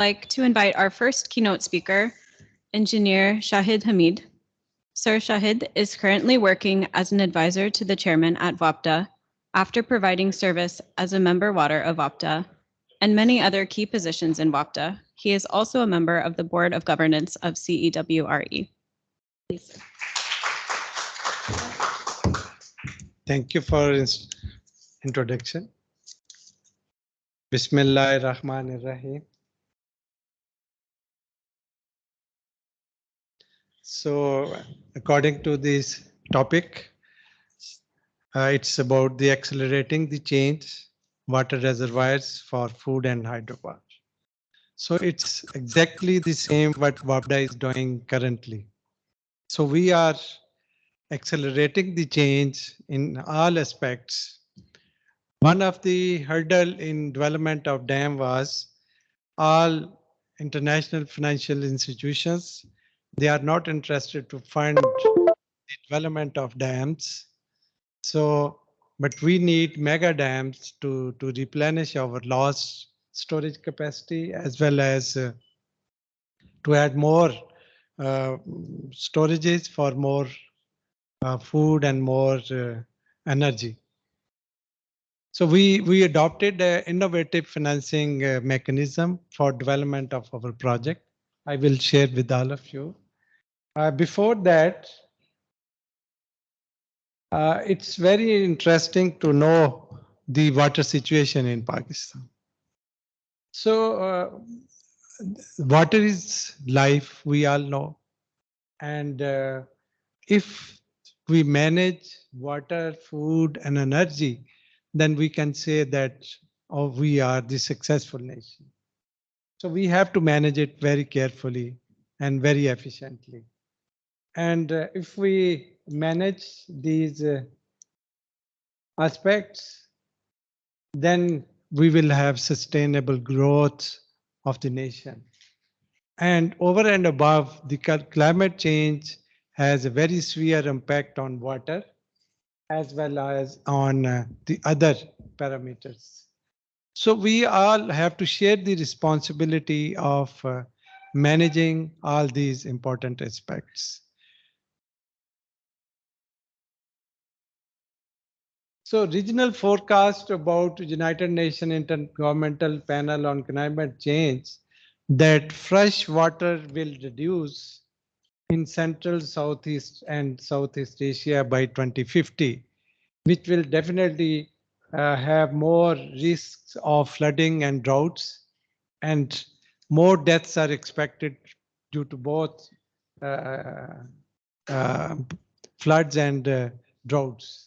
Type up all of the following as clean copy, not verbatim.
I'd like to invite our first keynote speaker, Engineer Shahid Hameed. Sir Shahid is currently working as an advisor to the chairman at WAPDA after providing service as a member water of WAPDA and many other key positions in WAPDA. He is also a member of the Board of Governance of CEWRE. Please, sir. Thank you for introduction. Bismillahirrahmanirrahim. So, according to this topic, it's about the accelerating the change water reservoirs for food and hydropower. So it's exactly the same what WAPDA is doing currently. So we are accelerating the change in all aspects. One of the hurdle in development of dam was all international financial institutions, they are not interested to fund the development of dams. So, but we need mega dams to replenish our lost storage capacity as well as to add more storages for more food and more energy. So we adopted an innovative financing mechanism for development of our project. I will share with all of you. Before that, it's very interesting to know the water situation in Pakistan. So water is life, we all know. And if we manage water, food, and energy, then we can say that we are the successful nation. So we have to manage it very carefully and very efficiently. And if we manage these aspects, then we will have sustainable growth of the nation. And over and above, the climate change has a very severe impact on water as well as on the other parameters. So we all have to share the responsibility of managing all these important aspects. So regional forecast about United Nations Intergovernmental Panel on Climate Change that fresh water will reduce in Central, Southeast and Southeast Asia by 2050, which will definitely have more risks of flooding and droughts, and more deaths are expected due to both floods and droughts.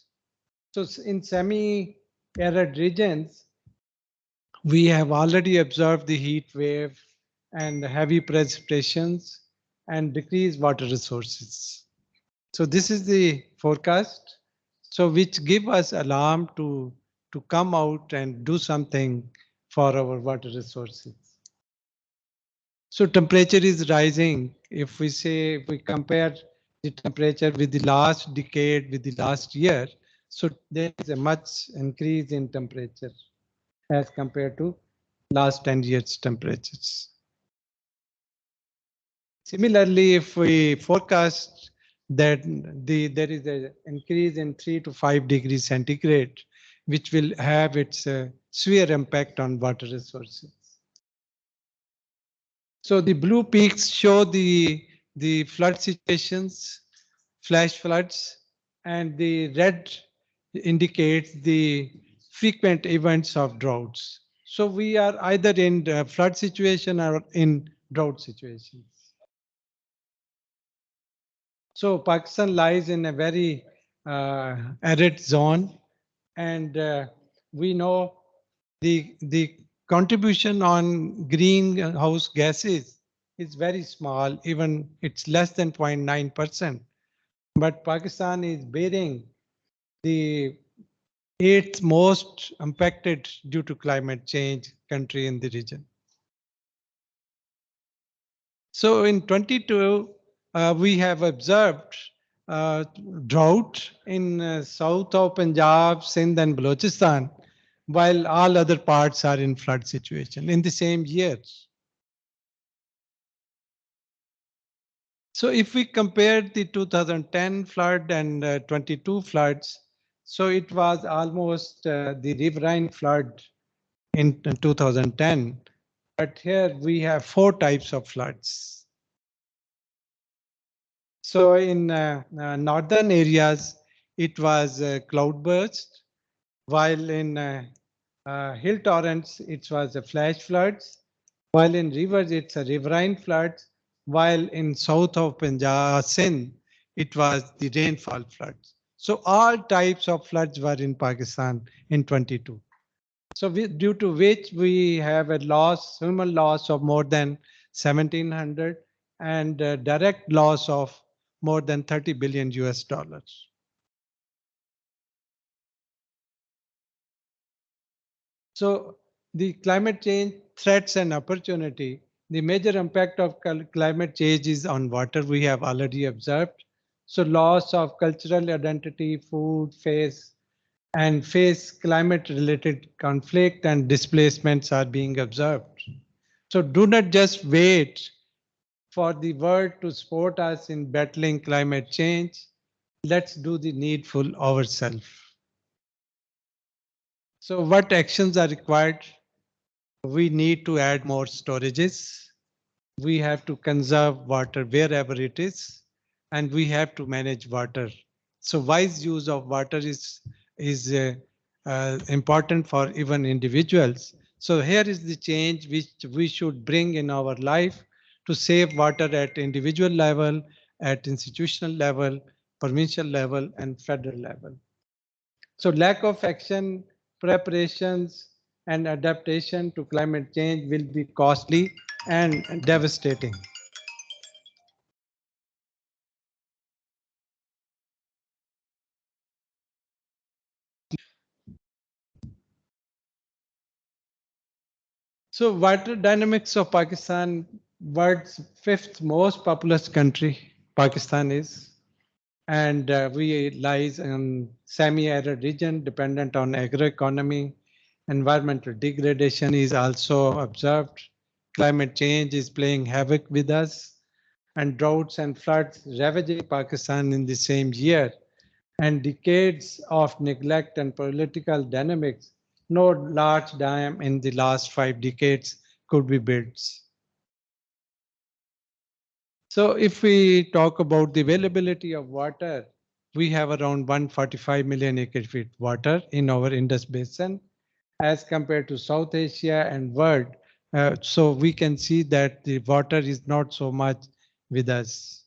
So in semi-arid regions, we have already observed the heat wave and heavy precipitations and decreased water resources. So this is the forecast, so which give us alarm to come out and do something for our water resources. So temperature is rising. If we compare the temperature with the last decade with the last year, so there is a much increase in temperature as compared to last 10 years temperatures. Similarly, if we forecast that there is an increase in 3 to 5 degrees centigrade, which will have its severe impact on water resources. So the blue peaks show the flood situations, flash floods, and the red indicates the frequent events of droughts. So we are either in the flood situation or in drought situations. So Pakistan lies in a very arid zone, and we know the contribution on greenhouse gases is very small, even it's less than 0.9%. But Pakistan is bearing the 8th most impacted due to climate change country in the region. So in 22, we have observed drought in south of Punjab, Sindh and Balochistan, while all other parts are in flood situation in the same years. So if we compare the 2010 flood and 22 floods, so it was almost the riverine flood in 2010. But here we have four types of floods. So in northern areas, it was cloudburst, while in hill torrents, it was a flash floods, while in rivers, it's a riverine floods, while in south of Punjab, Sindh, it was the rainfall floods. So all types of floods were in Pakistan in 22. So due to which we have a loss, human loss of more than 1700 and direct loss of more than 30 billion US dollars. So the climate change threats and opportunity, the major impact of climate change is on water we have already observed. So loss of cultural identity, food, face climate related conflict and displacements are being observed. So do not just wait for the world to support us in battling climate change. Let's do the needful ourselves. So what actions are required? We need to add more storages. We have to conserve water wherever it is, and we have to manage water. So wise use of water is important for even individuals. So here is the change which we should bring in our life to save water at individual level, at institutional level, provincial level, and federal level. So lack of action, preparations, and adaptation to climate change will be costly and devastating. So water dynamics of Pakistan, world's fifth most populous country, Pakistan is, and we lies in semi-arid region dependent on agroeconomy. Environmental degradation is also observed. Climate change is playing havoc with us, and droughts and floods ravaging Pakistan in the same year, and decades of neglect and political dynamics. No large dam in the last 5 decades could be built. So if we talk about the availability of water, we have around 145 million acre feet water in our Indus Basin as compared to South Asia and world. So we can see that the water is not so much with us.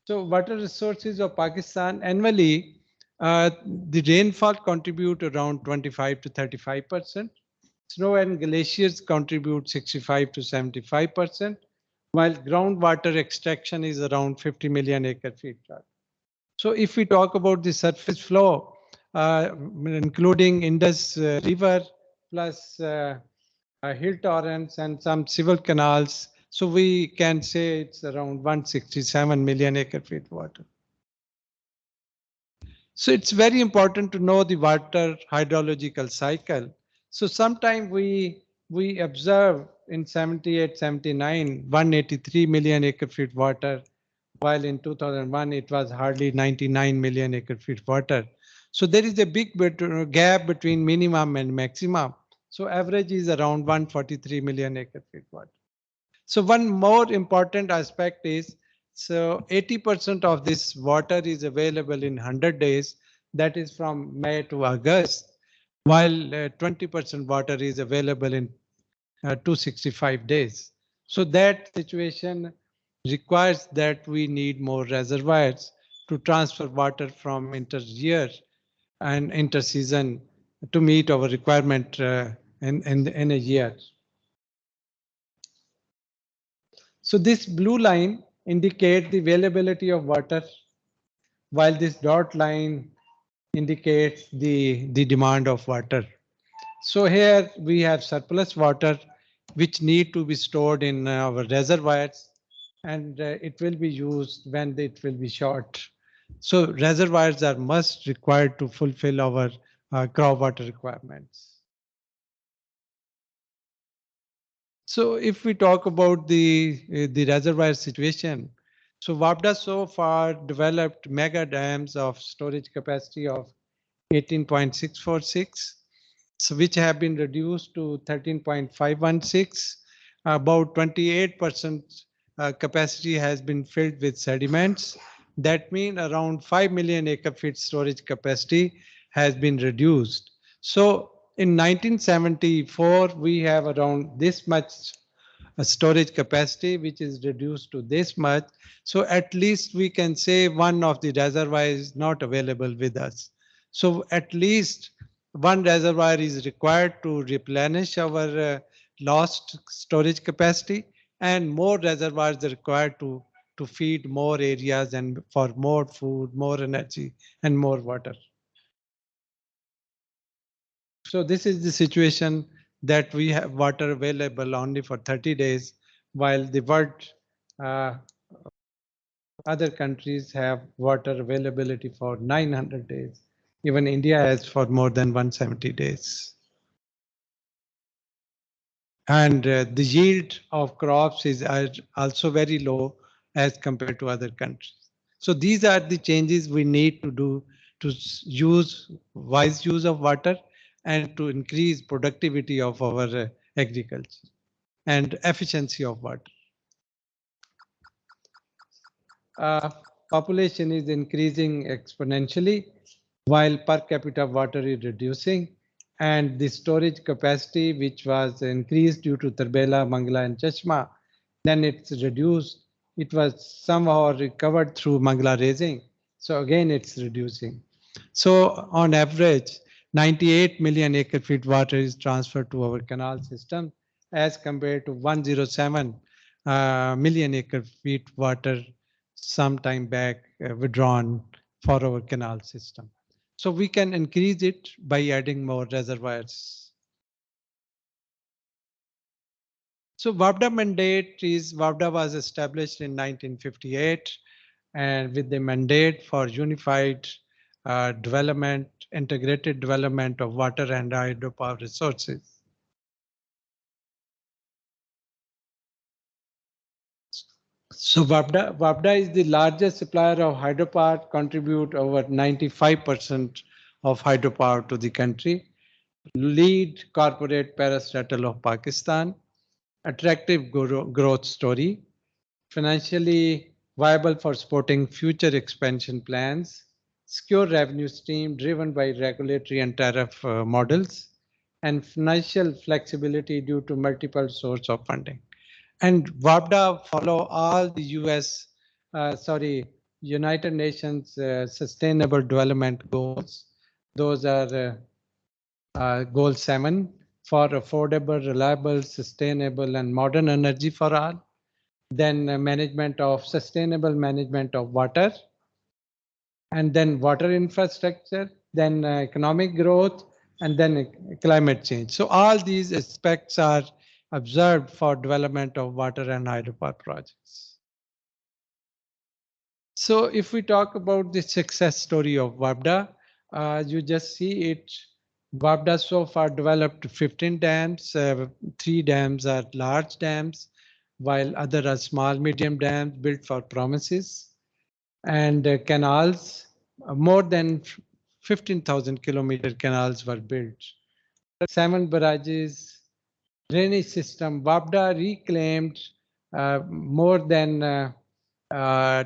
So water resources of Pakistan annually, the rainfall contribute around 25 to 35%. Snow and glaciers contribute 65 to 75%, while groundwater extraction is around 50 million acre feet. So if we talk about the surface flow, including Indus River plus hill torrents and some civil canals, so we can say it's around 167 million acre feet water. So it's very important to know the water hydrological cycle. So sometime we observe in 78, 79, 183 million acre feet water, while in 2001 it was hardly 99 million acre feet water. So there is a big gap between minimum and maximum. So average is around 143 million acre feet water. So one more important aspect is, so 80% of this water is available in 100 days, that is from May to August, while 20% water is available in 265 days. So that situation requires that we need more reservoirs to transfer water from inter-year and inter-season to meet our requirement in a year. So this blue line indicates the availability of water, while this dot line indicates the demand of water. So here we have surplus water which need to be stored in our reservoirs, and it will be used when it will be short. So reservoirs are must required to fulfill our crop water requirements. So if we talk about the reservoir situation, so WAPDA so far developed mega dams of storage capacity of 18.646, so which have been reduced to 13.516. About 28% capacity has been filled with sediments. That means around 5 million acre feet storage capacity has been reduced. So in 1974, we have around this much storage capacity, which is reduced to this much. So at least we can say one of the reservoirs is not available with us. So at least one reservoir is required to replenish our lost storage capacity, and more reservoirs are required to feed more areas and for more food, more energy, and more water. So this is the situation that we have water available only for 30 days, while the world uh, other countries have water availability for 900 days. Even India has for more than 170 days. And the yield of crops is also very low as compared to other countries. So these are the changes we need to do to use wise use of water and to increase productivity of our agriculture and efficiency of water. uh, Population is increasing exponentially while per capita water is reducing, and the storage capacity, which was increased due to Tarbela, Mangla, and Chashma, then it's reduced. It was somehow recovered through Mangla raising. So again, it's reducing. So on average, 98 million acre feet water is transferred to our canal system as compared to 107 million acre feet water some time back withdrawn for our canal system. So we can increase it by adding more reservoirs. So WAPDA was established in 1958 and with the mandate for unified development, integrated development of water and hydropower resources. So WAPDA is the largest supplier of hydropower, contribute over 95% of hydropower to the country, lead corporate parastatal of Pakistan, attractive growth story, financially viable for supporting future expansion plans, secure revenue stream driven by regulatory and tariff models, and financial flexibility due to multiple sources of funding. And WAPDA follow all the United Nations Sustainable Development Goals. Those are Goal 7 for affordable, reliable, sustainable, and modern energy for all. Then sustainable management of water, and then water infrastructure, then economic growth, and then climate change. So all these aspects are observed for development of water and hydropower projects. So if we talk about the success story of WAPDA, you just see it. WAPDA so far developed 15 dams, 3 dams are large dams, while other are small, medium dams built for promises, and canals, more than 15,000 kilometer canals were built. 7 barrages, drainage system, WAPDA reclaimed more than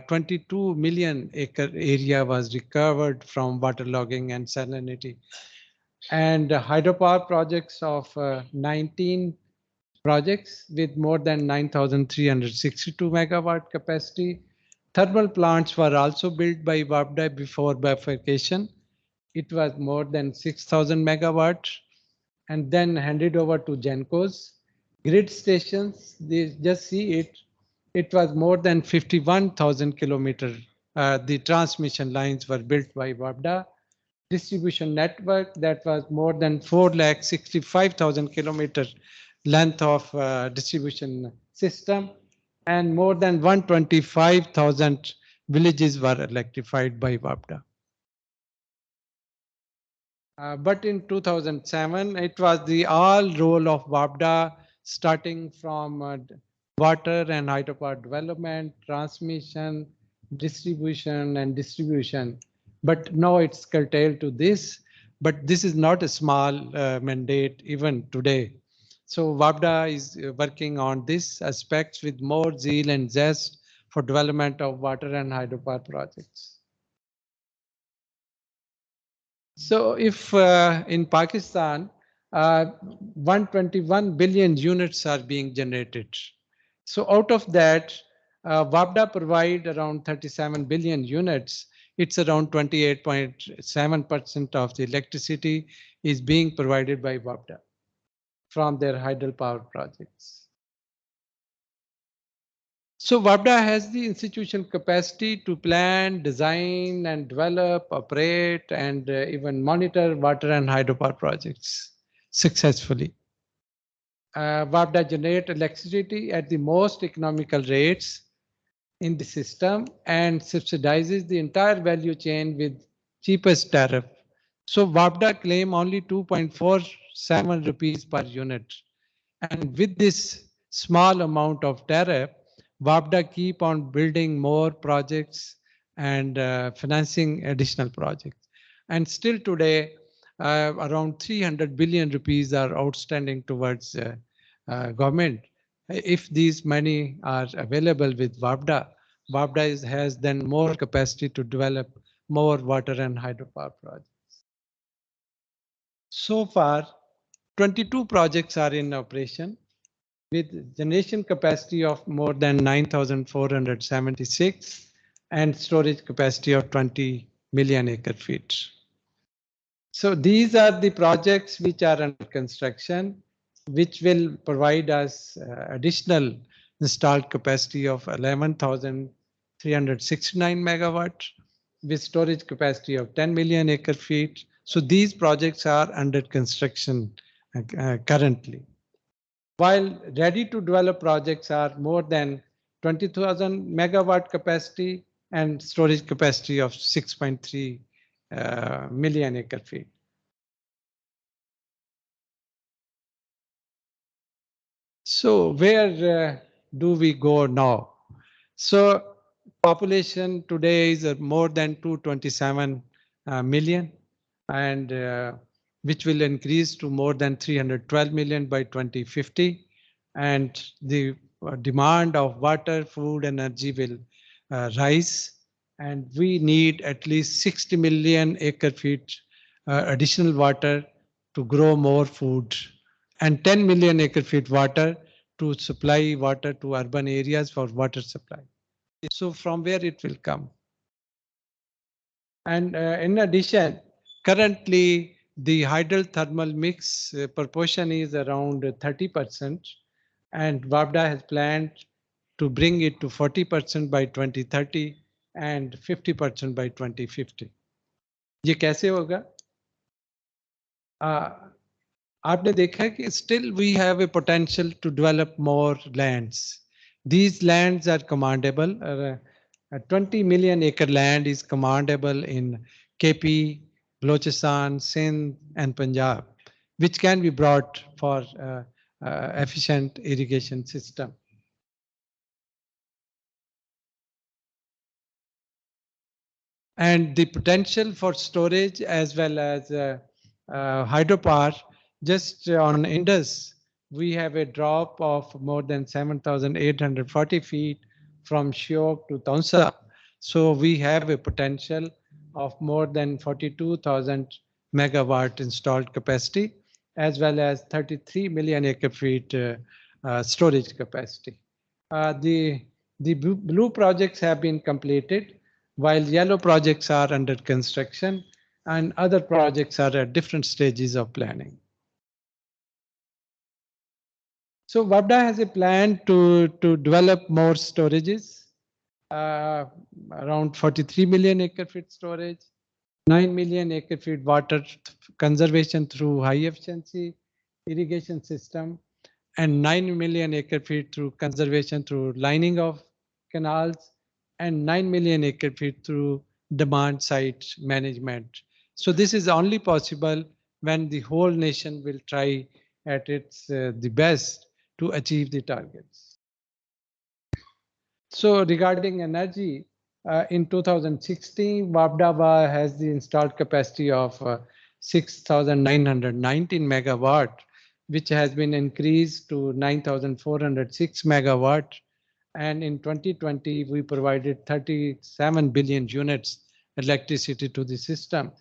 22 million acre area was recovered from waterlogging and salinity. And hydropower projects of 19 projects with more than 9,362 megawatt capacity. Thermal plants were also built by WAPDA before bifurcation. It was more than 6,000 megawatt and then handed over to GENCOs. Grid stations, they just see it. It was more than 51,000 kilometers. The transmission lines were built by WAPDA. Distribution network that was more than 4,65,000 kilometers length of distribution system, and more than 125,000 villages were electrified by WAPDA. But in 2007, it was the all role of WAPDA starting from water and hydropower development, transmission, distribution. But now it's curtailed to this. But this is not a small mandate even today. So WAPDA is working on this aspects with more zeal and zest for development of water and hydropower projects. So if in Pakistan, 121 billion units are being generated. So out of that, WAPDA provide around 37 billion units. It's around 28.7% of the electricity is being provided by WAPDA from their hydropower projects. So WAPDA has the institutional capacity to plan, design, and develop, operate, and even monitor water and hydropower projects successfully. WAPDA generate electricity at the most economical rates in the system and subsidizes the entire value chain with cheapest tariff. So WAPDA claim only 2.47 rupees per unit. And with this small amount of tariff, WAPDA keep on building more projects and financing additional projects. And still today, around 300 billion rupees are outstanding towards government. If these money are available with WAPDA, has then more capacity to develop more water and hydropower projects. So far, 22 projects are in operation with generation capacity of more than 9,476 and storage capacity of 20 million acre feet. So these are the projects which are under construction, which will provide us additional installed capacity of 11,369 megawatt with storage capacity of 10 million acre feet. So these projects are under construction currently. While ready to develop projects are more than 20,000 megawatt capacity and storage capacity of 6.3 million acre feet. So where do we go now? So population today is more than 227 million and which will increase to more than 312 million by 2050. And the demand of water, food, energy will rise. And we need at least 60 million acre feet additional water to grow more food and 10 million acre feet water to supply water to urban areas for water supply. So from where it will come? And in addition, currently the hydrothermal mix proportion is around 30%, and WAPDA has planned to bring it to 40% by 2030 and 50% by 2050. ये कैसे होगा? आपने देखा कि still we have a potential to develop more lands. These lands are commandable. 20 million acre land is commandable in KP, Balochistan, Sindh, and Punjab, which can be brought for efficient irrigation system. And the potential for storage as well as hydropower, just on Indus, we have a drop of more than 7,840 feet from Shyok to Taunsa. So we have a potential of more than 42,000 megawatt installed capacity, as well as 33 million acre feet storage capacity. The blue projects have been completed, while yellow projects are under construction and other projects are at different stages of planning. So WAPDA has a plan to develop more storages, around 43 million acre feet storage, 9 million acre feet water conservation through high efficiency irrigation system, and 9 million acre feet through conservation through lining of canals, and 9 million acre feet through demand side management. So this is only possible when the whole nation will try at its the best to achieve the targets. So regarding energy, in 2016, WAPDA has the installed capacity of 6,919 megawatt, which has been increased to 9,406 megawatt. And in 2020, we provided 37 billion units electricity to the system.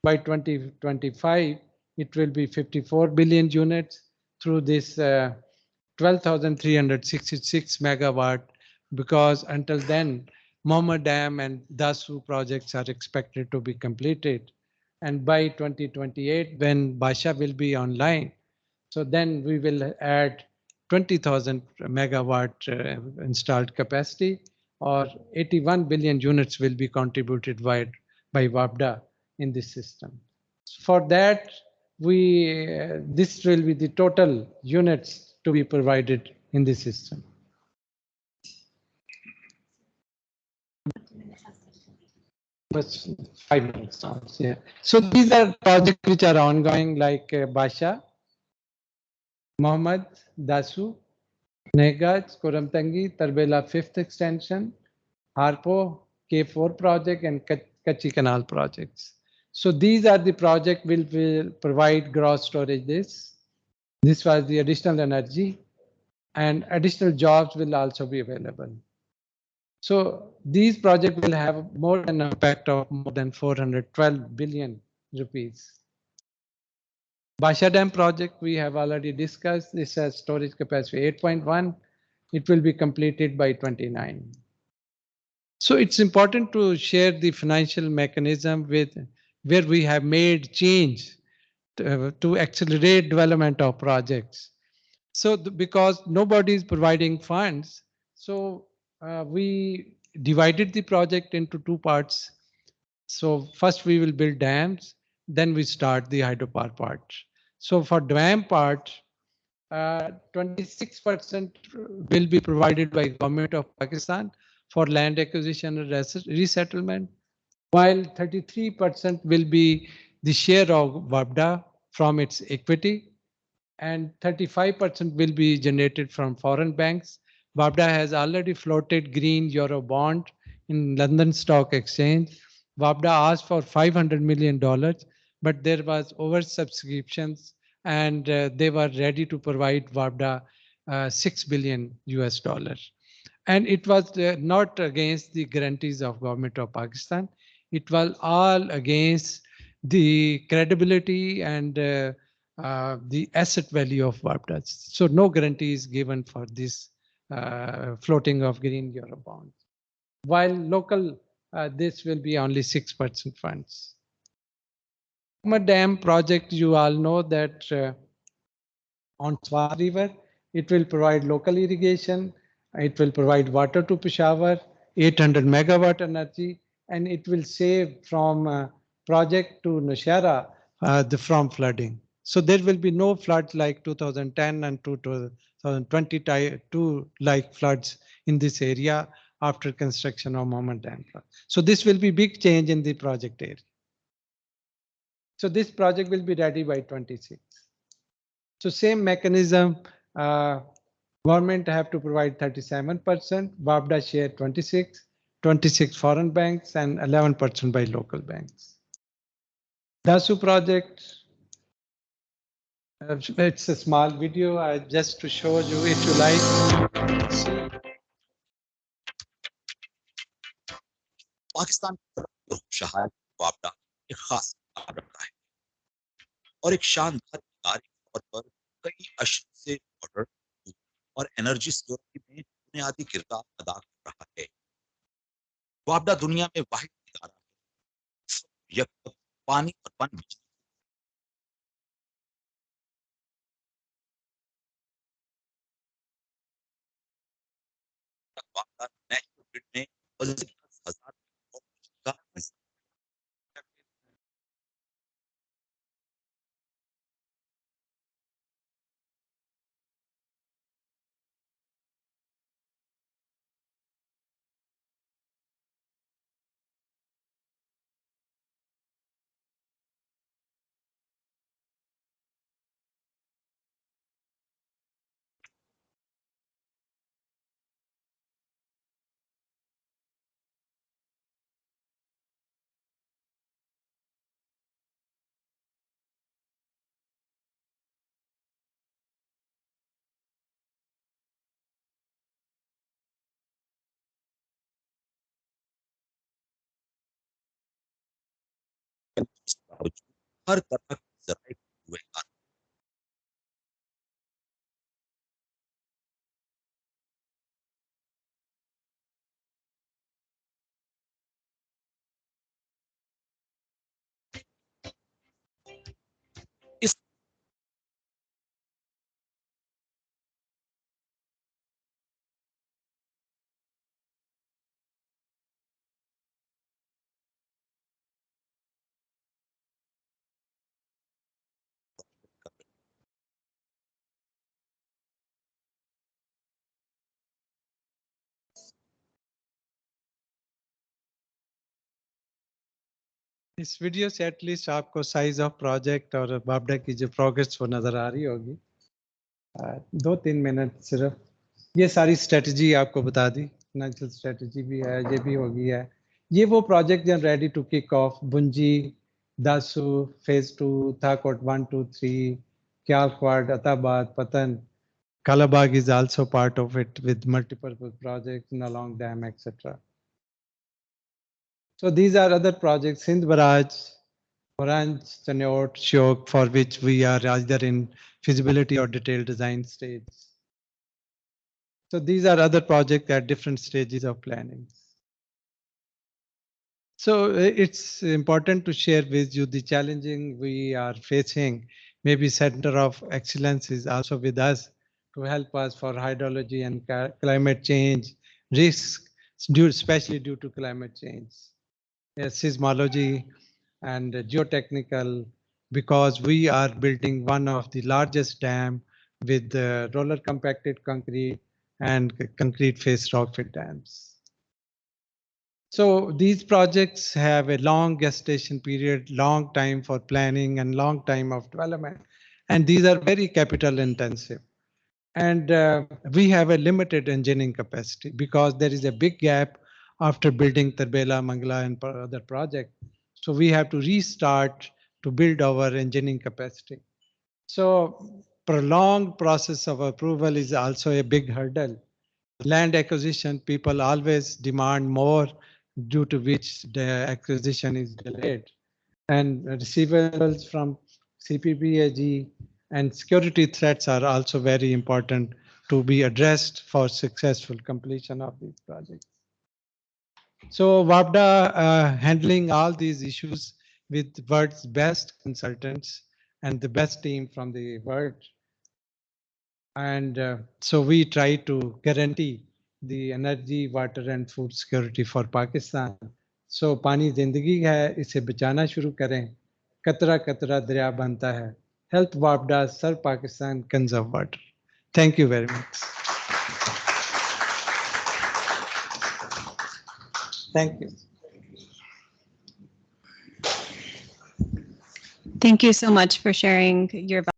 By 2025, it will be 54 billion units through this 12,366 megawatt, because until then, Mohammed Dam and Dasu projects are expected to be completed. And by 2028, when Basha will be online, so then we will add 20,000 megawatt installed capacity, or 81 billion units will be contributed by WAPDA in this system. For that, this will be the total units to be provided in the system. But 5 minutes now. Yeah. So these are projects which are ongoing, like Basha, Mohammed, Dasu, Negaj, Koramtangi, Tarbela 5th extension, Harpo, K4 project, and Kachi Canal projects. So these are the projects will provide gross storage. This was the additional energy, and additional jobs will also be available. So these projects will have more than an impact of more than 412 billion rupees. Basha Dam project we have already discussed. This has storage capacity 8.1. It will be completed by 29. So it's important to share the financial mechanism with where we have made change to accelerate development of projects. So because nobody is providing funds, so we divided the project into two parts. So first we will build dams, then we start the hydropower part. So for dam part, 26% will be provided by Government of Pakistan for land acquisition and resettlement, while 33% will be the share of WAPDA from its equity, and 35% will be generated from foreign banks. WAPDA has already floated green euro bond in London Stock Exchange. WAPDA asked for $500 million, but there was oversubscriptions, and they were ready to provide WAPDA 6 billion US dollars. And it was not against the guarantees of Government of Pakistan. It was all against the credibility and the asset value of WAPDA. So no guarantee is given for this floating of green euro bonds. While local, this will be only 6% funds. Dam project, you all know that on Swat River, it will provide local irrigation, it will provide water to Peshawar, 800 megawatt energy, and it will save from project to Nashara from flooding. So there will be no floods like 2010 and 2022 like floods in this area after construction of Mohammed Dam. So this will be big change in the project area. So this project will be ready by 26. So same mechanism, government have to provide 37%, WAPDA share 26 foreign banks, and 11% by local banks. Dasu project, it's a small video just to show you if you like. Pakistan Shahad वापडा एक खास मुकाम रखता है और एक शानदार इदारे के तौर पर कई अशरों से वाटर और एनर्जी सिक्योरिटी में बुनियादी किरदार अदा कर रहा है। वापडा दुनिया में वाहिद इदारा है यकम पानी और वन बिजली वापडा नेशनल ग्रिड में मजीद 10,000 का हर तरह के जराए हुए हैं। इस इस वीडियो से एटलीस्ट आपको साइज ऑफ प्रोजेक्ट और बाबडा की जो प्रोग्रेस वो नजर आ रही होगी। 2-3 मिनट सिर्फ ये सारी स्ट्रेटजी आपको बता दी, फाइनेंशियल स्ट्रेटजी भी है, ये भी होगी है। ये वो प्रोजेक्ट जो ready to kick off, Bunji, Dasu, phase 2, Thakot 1, 2, 3, क्यालक्वाड, Attabad, Patan, Kalabag is also part of it with multi-purpose projects, Nalong Dam, etc. So these are other projects, Sindh Barrage, Orange, Chaniot, Shiok, for which we are either in feasibility or detailed design stage. So these are other projects at different stages of planning. So it's important to share with you the challenging we are facing. Maybe Center of Excellence is also with us to help us for hydrology and climate change risks, especially due to climate change, seismology and geotechnical, because we are building one of the largest dam with roller compacted concrete and concrete face rock fit dams. So these projects have a long gestation period, long time for planning and long time of development. And these are very capital intensive. And we have a limited engineering capacity because there is a big gap after building Tarbela, Mangla and other projects. So we have to restart to build our engineering capacity. So prolonged process of approval is also a big hurdle. Land acquisition, people always demand more, due to which the acquisition is delayed. And receivables from CPPAG and security threats are also very important to be addressed for successful completion of these projects. So WAPDA handling all these issues with world's best consultants and the best team from the world. And so we try to guarantee the energy, water and food security for Pakistan. So पानी जिंदगी है, इसे बचाना शुरू करें, कतरा कतरा दरिया बनता है. Help WAPDA serve Pakistan, conserve water. Thank you very much. Thank you. Thank you so much for sharing your